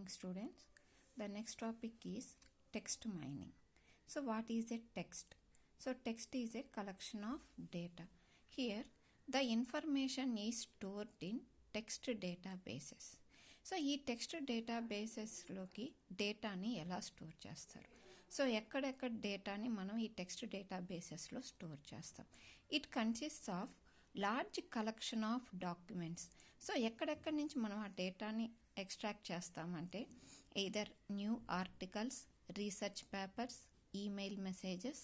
morning, students. The next topic is text mining. So what is a text? So text is a collection of data. Here the information is stored in text databases. So ఈ text డేటాబేసెస్లోకి డేటాని ఎలా store చేస్తారు? So ఎక్కడెక్కడ డేటాని మనం ఈ text డేటాబేసెస్లో store చేస్తాం. It consists of large collection of documents. So ఎక్కడెక్కడి నుంచి మనం ఆ డేటాని ఎక్స్ట్రాక్ట్ చేస్తామంటే either new articles, research papers, email messages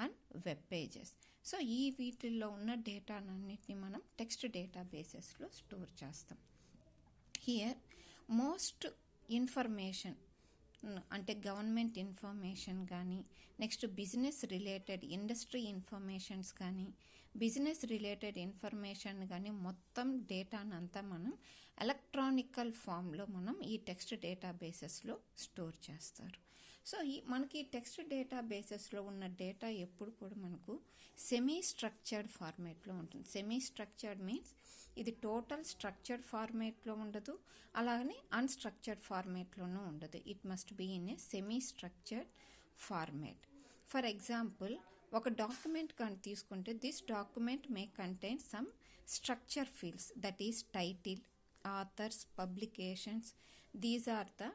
and web pages. So ఈ వీటిల్లో ఉన్న డేటానన్నిటిని మనం టెక్స్ట్ డేటాబేసెస్లో స్టోర్ చేస్తాం. హియర్ మోస్ట్ ఇన్ఫర్మేషన్ అంటే గవర్నమెంట్ ఇన్ఫర్మేషన్ కానీ, next business related industry informations కానీ, బిజినెస్ రిలేటెడ్ ఇన్ఫర్మేషన్ కానీ మొత్తం డేటానంతా మనం ఎలక్ట్రానికల్ ఫామ్లో మనం ఈ టెక్స్ట్ డేటాబేసెస్లో స్టోర్ చేస్తారు. సో మనకి టెక్స్ట్ డేటాబేసెస్లో ఉన్న డేటా ఎప్పుడు కూడా మనకు సెమీ స్ట్రక్చర్డ్ ఫార్మేట్లో ఉంటుంది. సెమీ స్ట్రక్చర్డ్ మీన్స్ ఇది టోటల్ స్ట్రక్చర్డ్ ఫార్మేట్లో ఉండదు, అలాగనే అన్స్ట్రక్చర్డ్ ఫార్మేట్లోనూ ఉండదు. It must be in a semi structured format. For example, ఒక డాక్యుమెంట్ కానీ తీసుకుంటే this document may contain some structure fields, that is title, authors, publications. These are the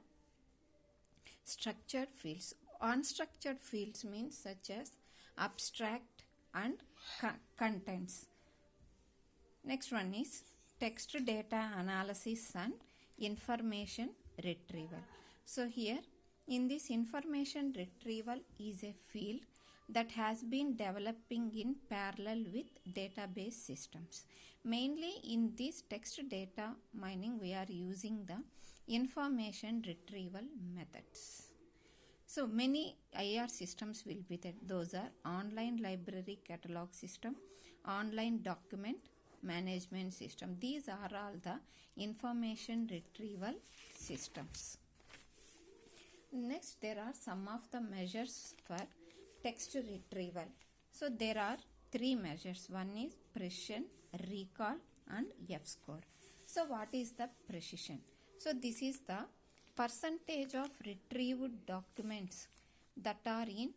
structured fields. Unstructured fields means such as abstract and contents. Next one is text data analysis and information retrieval. So here in this information retrieval is a field that has been developing in parallel with database systems. Mainly in this text data mining we are using the information retrieval methods. So many IR systems will be there. Those are online library catalog system, online document management system. These are all the information retrieval systems. Next, there are some of the measures for text retrieval. So there are three measures. One is precision, recall and F-score. So what is the precision? So this is the percentage of retrieved documents that are in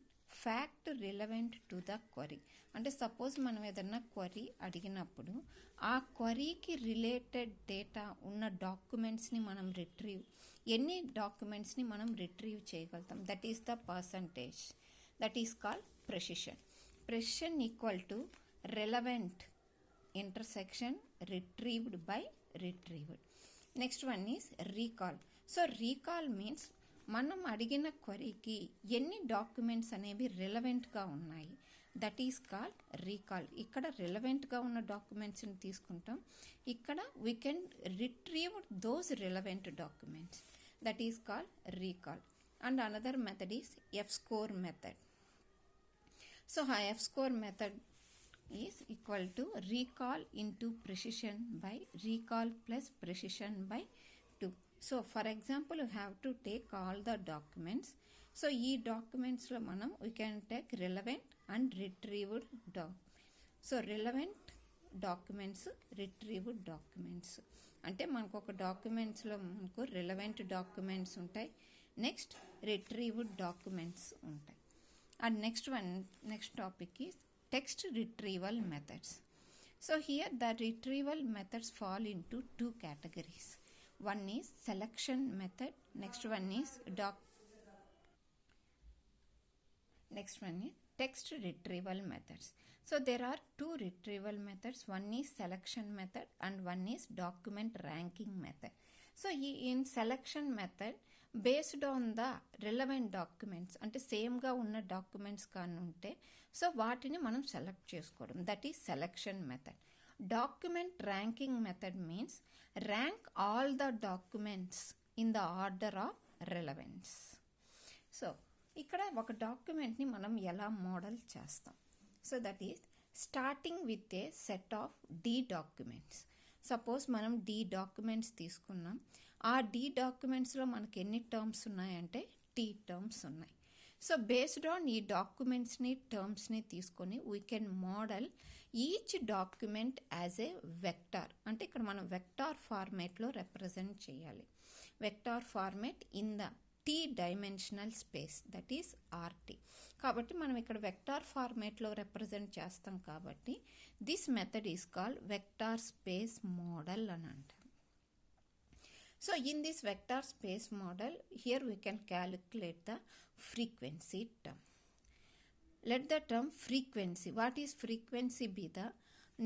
fact relevant to the query. అంటే suppose మనం ఏదన్నా query అడిగినప్పుడు ఆ క్వరీకి related data ఉన్న డాక్యుమెంట్స్ని మనం ఎన్ని డాక్యుమెంట్స్ని మనం retrieve చేయగలుగుతాం, that is the percentage. That is called precision. Precision equal to relevant intersection retrieved by retrieved. Next one is recall. So recall means మనం అడిగిన క్వరీకి ఎన్ని డాక్యుమెంట్స్ అనేవి రిలవెంట్గా ఉన్నాయి, దట్ ఈస్ కాల్డ్ రీకాల్. ఇక్కడ రిలవెంట్గా ఉన్న డాక్యుమెంట్స్ని తీసుకుంటాం, ఇక్కడ we can retrieve those relevant documents, that is called recall. And another method is F-score method. So F-score method is equal to recall into precision by recall plus precision by 2. So for example, you have to take all the documents. So ఈ డాక్యుమెంట్స్లో మనం we can take relevant and retrieved so relevant documents, retrieved documents అంటే మనకు ఒక డాక్యుమెంట్స్లో మనకు relevant documents ఉంటాయి, next retrieved documents ఉంటాయి. And next topic is text retrieval methods. So here the retrieval methods fall into two categories. One is selection method, next one is text retrieval methods. So there are two retrieval methods. One is selection method and one is document ranking method. So in selection method, based on the relevant documents అంటే సేమ్గా ఉన్న documents కానీ ఉంటే so వాటిని మనం select చేసుకోవడం, that is selection method. Document ranking method means rank all the documents in the order of relevance. సో ఇక్కడ ఒక డాక్యుమెంట్ని మనం ఎలా మోడల్ చేస్తాం? So that is starting with a set of D documents. Suppose మనం డి డాక్యుమెంట్స్ తీసుకున్నాం, ఆ డి డాక్యుమెంట్స్లో మనకి ఎన్ని టర్మ్స్ ఉన్నాయంటే టీ టర్మ్స్ ఉన్నాయి. సో బేస్డ్ ఆన్ ఈ డాక్యుమెంట్స్ని టర్మ్స్ని తీసుకొని we can model each document as a vector, అంటే ఇక్కడ మనం వెక్టార్ ఫార్మేట్లో రిప్రజెంట్ చేయాలి. Vector format in the T dimensional space, that is RT. కాబట్టి మనం ఇక్కడ వెక్టార్ ఫార్మేట్లో రిప్రజెంట్ చేస్తాం కాబట్టి this method is called vector space model అని అంటాం. So in this vector space model, here we can calculate the frequency term. Let the term frequency, what is frequency, be the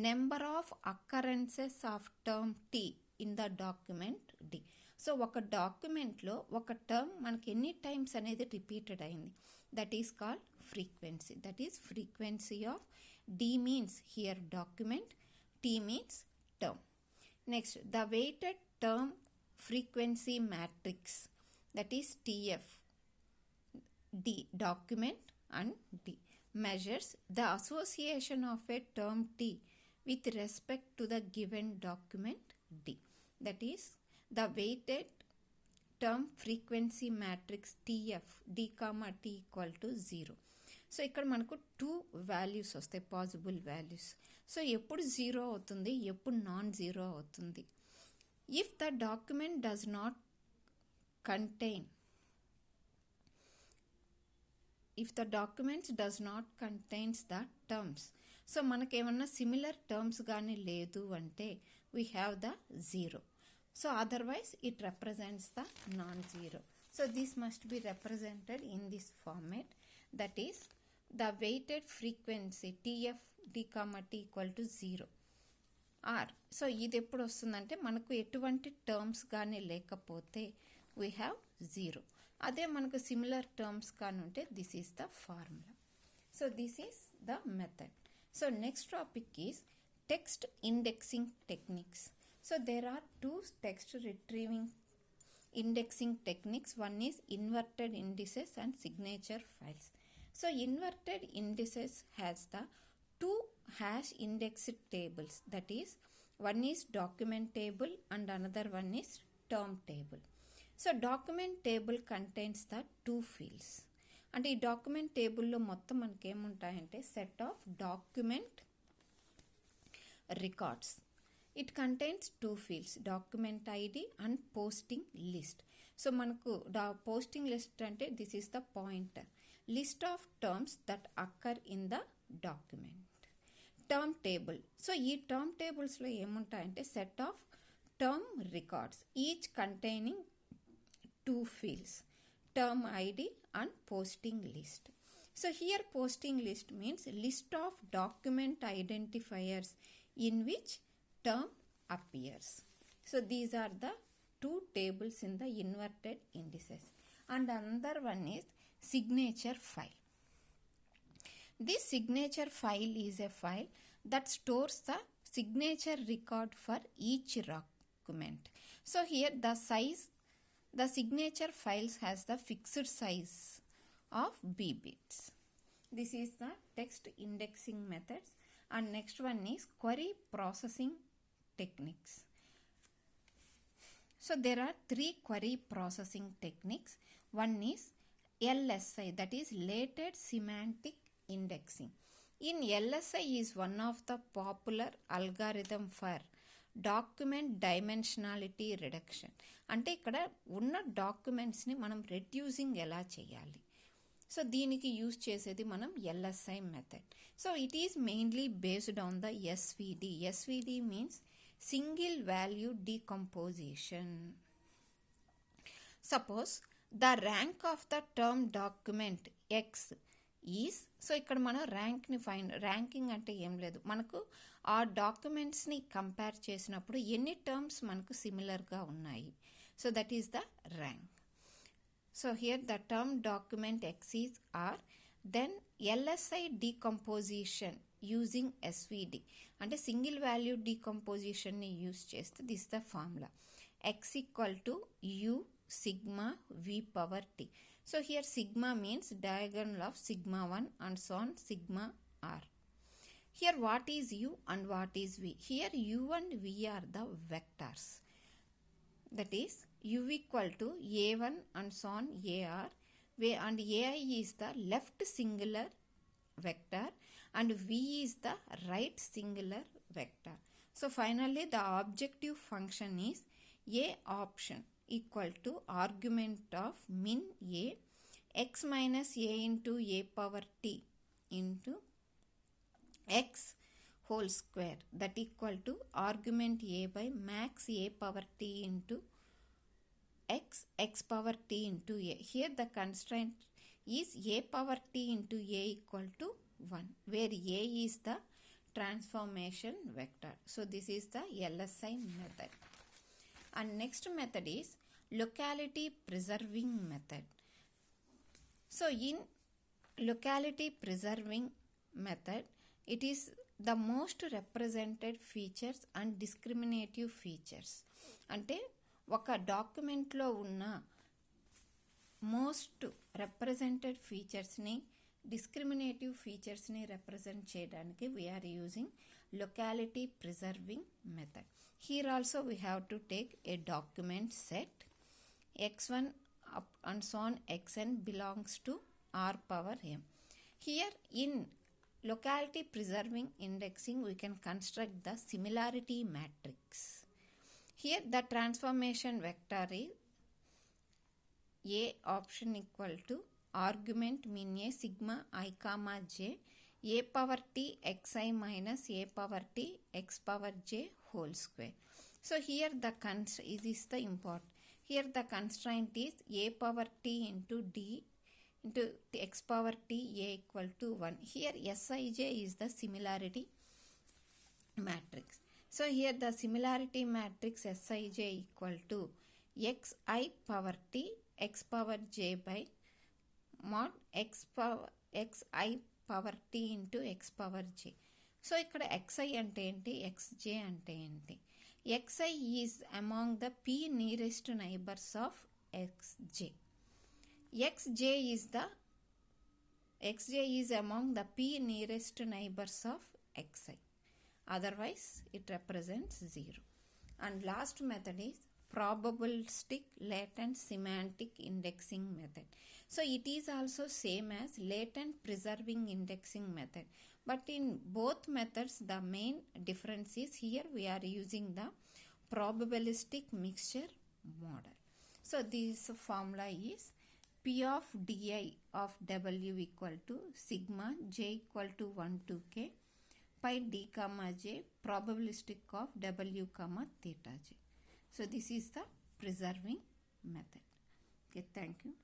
number of occurrences of term t in the document d. So ఒక డాక్యుమెంట్లో ఒక term మనకి ఎన్ని times అనేది repeated అయింది, that is called frequency. That is frequency of d means here document, t means term. Next, the weighted term frequency matrix, that is TF, D document and D measures the association of a term T with respect to the given document D. That is the weighted term frequency matrix TF, D comma T equal to 0. So ఇక్కడ మనకు 2 values వస్తాయి, possible values. So ఎప్పుడు 0 అవుతుంది, ఎప్పుడు non 0 అవుతుంది. If the document does not contain, if the document does not contains the terms, so మనకేమన్నా similar terms కానీ లేదు అంటే we have the 0. So otherwise it represents the non-zero. So this must be represented in this format, that is the weighted frequency TF D comma T equal to 0. R. So ఇది ఎప్పుడు వస్తుందంటే మనకు ఎటువంటి terms కానీ లేకపోతే we have 0. అదే మనకు similar terms కానీ ఉంటే this is the formula. So this is the method. So next topic is text indexing techniques. So there are 2 text retrieving indexing techniques. One is inverted indices and signature files. So inverted indices has the 2 hash indexed tables, that is one is document table and another one is term table. So document table contains the 2 fields, and ఈ document table లో మొత్తం మనకి ఏముంటాయంటే set of document records. It contains 2 fields, document ID and posting list. So మనకు posting list అంటే this is the pointer, list of terms that occur in the document. Term table. So ఈ term tablesలో ఏముంటాయంటే set of term records, each containing 2 fields, term ID and posting list. So here posting list means list of document identifiers in which term appears. So these are the 2 tables in the inverted indices. And another one is signature file. This signature file is a file that stores the signature record for each document. So here the signature files has the fixed size of B bits. This is the text indexing methods. And next one is query processing techniques. So there are 3 query processing techniques. One is LSI, that is latent semantic indexing. In LSI is one of the popular algorithm for document dimensionality reduction. అంటే ఇక్కడ ఉన్న డాక్యుమెంట్స్ని మనం reducing ఎలా చేయాలి, so దీనికి use చేసేది మనం LSI method. So it is mainly based on the SVD. SVD means single value decomposition. Suppose the rank of the term document X is, so ఇక్కడ మనం ర్యాంకింగ్ అంటే ఏం లేదు, మనకు ఆ డాక్యుమెంట్స్ని కంపేర్ చేసినప్పుడు ఎన్ని టర్మ్స్ మనకు సిమిలర్గా ఉన్నాయి, so that is the rank. So here the term document X is R, then LSI decomposition using SVD అంటే సింగిల్ వాల్యూ డీకంపోజిషన్ని యూస్ చేస్తే this the formula X equal to U sigma V power T. So here sigma means diagonal of sigma 1 and so on sigma R. Here what is U and what is V? Here U and V are the vectors, that is U equal to A1 and so on AR, and AI is the left singular vector and V is the right singular vector. So finally the objective function is A option equal to argument of min A x minus A into A power t into x whole square, that equal to argument A by max A power t into x power t into A. Here the constraint is A power t into A equal to 1, where A is the transformation vector. So this is the LSI method. And next method is locality preserving method. So in locality preserving method, it is the most represented features and discriminative features. అంటే ఒక డాక్యుమెంట్లో ఉన్న most represented ఫీచర్స్ని, discriminative ఫీచర్స్ని represent చేయడానికి we're using locality preserving method. Here also we have to take a document set x1 up and so on xn belongs to R power m. Here in locality preserving indexing we can construct the similarity matrix. Here the transformation vector is A option equal to argument min A sigma I comma j A power t xi minus A power t x power j whole square. So here the this is the import. Here the constraint is A power t into d into x power t A equal to 1. Here Sij is the similarity matrix. So here the similarity matrix Sij equal to xi power t x power j by mod xi power t into x power j. So ఇక్కడ xi అంటే ఏంటి, xj అంటే ఏంటి? xi is among the p nearest neighbors of xj. xj is among the p nearest neighbors of xi. Otherwise it represents 0. And last method is probabilistic latent semantic indexing method. So it is also same as latent preserving indexing method, but in both methods the main difference is here we are using the probabilistic mixture model. So this formula is P of di of w equal to sigma j equal to 1 to k pi d comma j probabilistic of w comma theta j. So this is the preserving method. Okay, thank you.